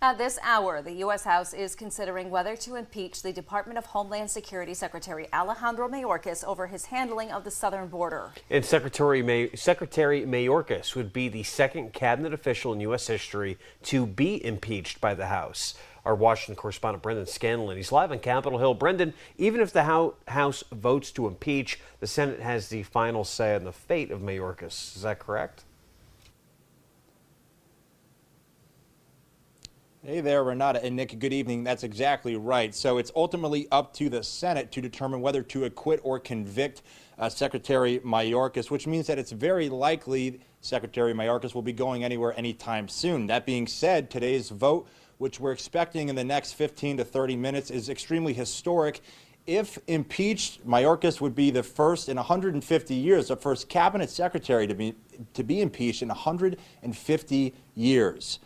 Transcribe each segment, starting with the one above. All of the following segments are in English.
At this hour, the U.S. House is considering whether to impeach the Department of Homeland Security Secretary Alejandro Mayorkas over his handling of the southern border. And Secretary Mayorkas would be the second cabinet official in U.S. history to be impeached by the House. Our Washington correspondent Brendan Scanlon, he's live on Capitol Hill. Brendan, even if the House votes to impeach, the Senate has the final say on the fate of Mayorkas. Is that correct? Hey there, Renata and Nick. Good evening. That's exactly right. So it's ultimately up to the Senate to determine whether to acquit or convict Secretary Mayorkas, which means that it's very likely Secretary Mayorkas will be going anywhere anytime soon. That being said, today's vote, which we're expecting in the next 15 to 30 minutes, is extremely historic. If impeached, Mayorkas would be the first in 150 years, the first cabinet secretary to be impeached in 150 years.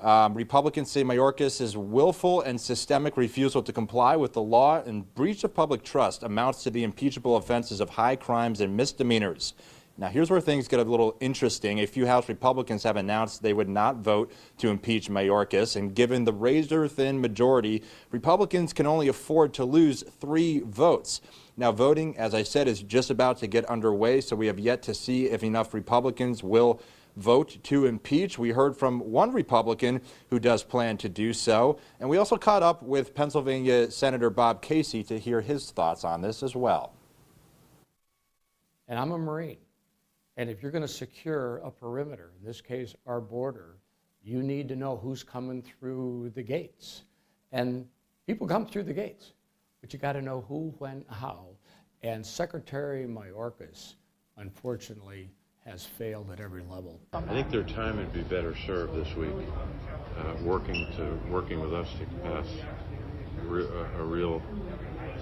Republicans say Mayorkas' willful and systemic refusal to comply with the law and breach of public trust amounts to the impeachable offenses of high crimes and misdemeanors. Now, here's where things get a little interesting. A few House Republicans have announced they would not vote to impeach Mayorkas, and given the razor-thin majority, Republicans can only afford to lose 3 votes. Now, voting, as I said, is just about to get underway, so we have yet to see if enough Republicans will vote to impeach. We heard from one Republican who does plan to do so, and we also caught up with Pennsylvania Senator Bob Casey to hear his thoughts on this as well. And I'm a Marine, and if you're going to secure a perimeter, in this case our border, you need to know who's coming through the gates. And people come through the gates, but you got to know who, when, how. And Secretary Mayorkas, unfortunately, has failed at every level. I think their time would be better served this week, working with us to pass a real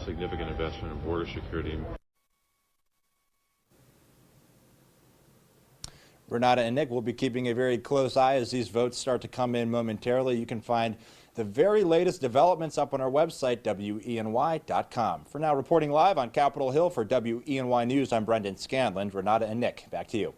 significant investment in border security. Renata and Nick will be keeping a very close eye as these votes start to come in momentarily. You can find the very latest developments up on our website, WENY.com. For now, reporting live on Capitol Hill for WENY News, I'm Brendan Scanlon. Renata and Nick, back to you.